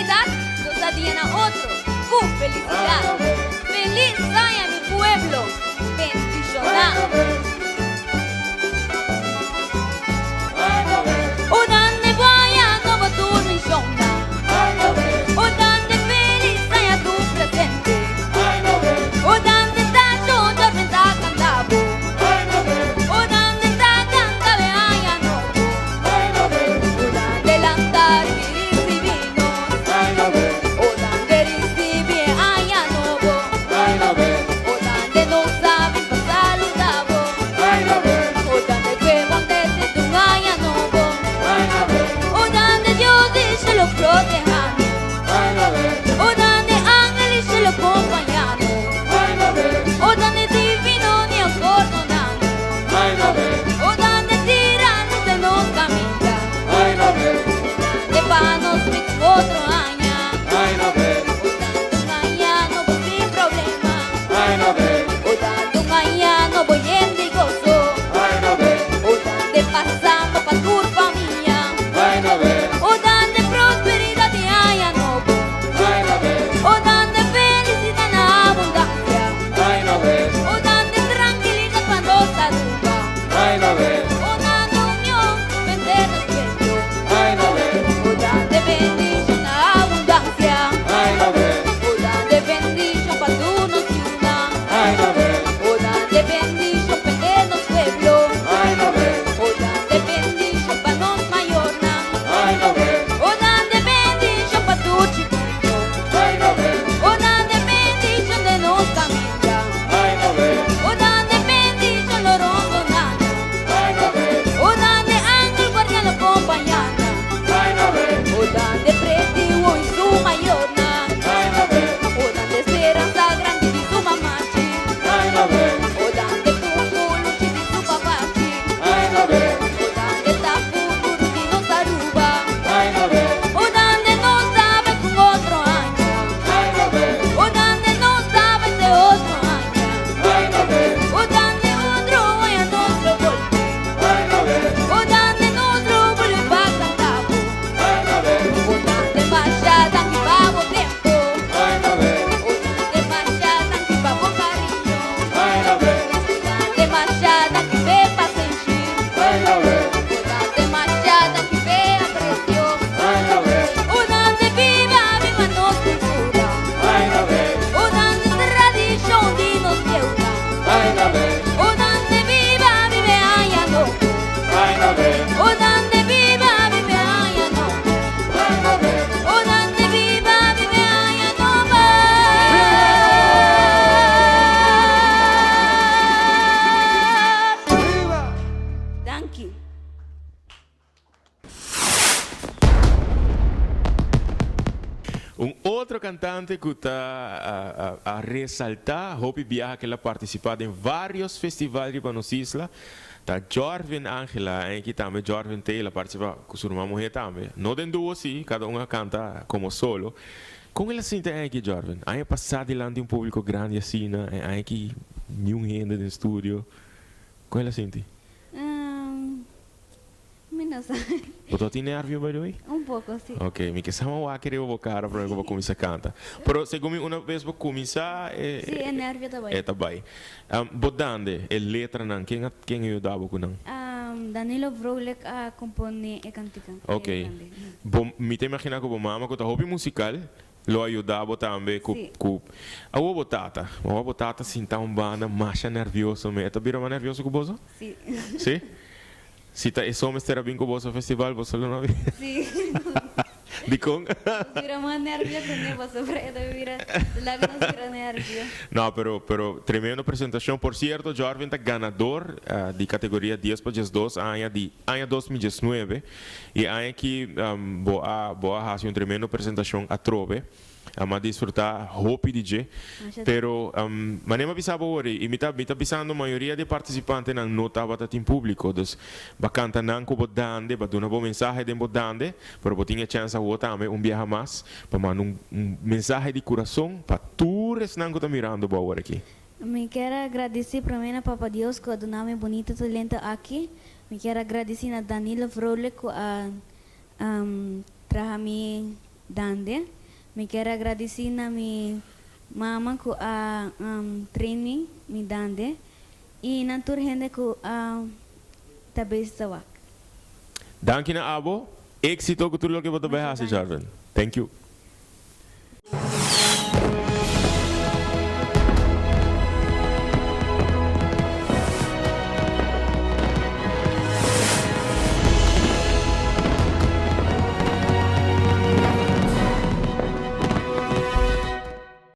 felicidad, cosa tiene otro. Felicidad. Feliz sea mi pueblo. Bendicionado. Odande vaya no va tu misiona. Odande feliz sea tu presente. Odande tacho ya venta cantabo. Odande ta canta le haya no. Odande lantar divinos. Odande recibe haya no. Odande no sabe pasar los davos. Odande que bonde tu haya no. Odande Dios se lo proteja. Odande ángeles se lo acompañan. Odande divino ni acordonando. Odande tirano de nos camina. Odande panos de otro año. Odande un año no sin problema. Odande un año voy en de gozo. Odande pasamos pa' tu familia. Odande prosperidad y haya no. Odande felicidad en abundancia. Odande tranquilidad cuando se aduba. Odande unión, vender respeto. Odande bendición en abundancia. Odande bendición para tu nación. Odande bendición para los pueblos. Odande bendición para los mayores. Odande bendición para tu chiquito. Odande bendición de los camisas. Odande bendición los rondonanos. Odande ángel guardián acompañando. Odande pretivo y su mayorna. Odande esperanza grande y su mamachi. Odande pupulo y su papachi. Odande taputuru y no saruba. Odande no sabe con otro año. Odande no sabe de otro año. Odande otro voy a nuestro golpe. Odande nuestro vuelve para cantabo. Odande machada que pago tiempo. Odande machada que pago cariño. Odande machada que ve pasenchi. Odande machada que ve aprecio. Odande viva, viva nos cultura. Odande tradición de nos deuda. Odande viva, vive haya no. Odande viva, vive haya no. Odande viva, vive haya no más. Thank you. Un outro cantante que está a resaltar, Hopi Viaja, que ela participado em vários festivais de Banos Isla, tá Jorvin Angela, que também Jorvin Taylor participa com sua irmã mulher também. Não tem duas sim, cada uma canta como solo. Como ela sente aqui, Jorvin? Aí passar delante de um público grande assim, né? Aí que nenhum renda no estúdio. Como ela sente? Menos. Você tem nervio, by the way? Un poco, sí. Ok, me que sama a querer bocar para eu começar a cantar. Pero segundo uma vez vou começar Sí, es nervio también. tá bem. Bodande, letra não, quem ajudava com não? Danilo Vrolek a compone e cantica. Ok. Bom, me te imaginar que o mama que tá hobby musical, lo ajudava também com a o botata sinta banda, marcha nervioso, me tá bira nervioso com você? Sí. Sim? Si ta eso me estará bien con vos festival, vos solo no vi. Sí. Dicon. Mira más nervio que ne vas a ver, mira, lágrimas mira nervio. No, pero tremenda presentación. Por cierto, Jorvin es ganador de categoría 10 para 2 año 2019 y año que boa hacer una tremenda presentación a Trove. A disfrutar Hopi DJ, pero manema bisaba ori e me tá bisando a maioria de participantes não estava em público, dus bacanta não com bodande, ba dona boa mensagem de bodande, pero botinha chance a outra também viaja mais, para mandar mensagem de coração para todos não que tá mirando boa aqui. Me quero agradecer primeiro a Papa Deus que deu nome bonito talento aqui. Me quero agradecer a Danilo Vrolek a trazer-me dande. Me quero agradecer na minha mama que a training me dande e na turhende que a tabes tawak. Dank je, Abo. Éxito que tu lo que wat erbij haast, Jarvin. Thank you.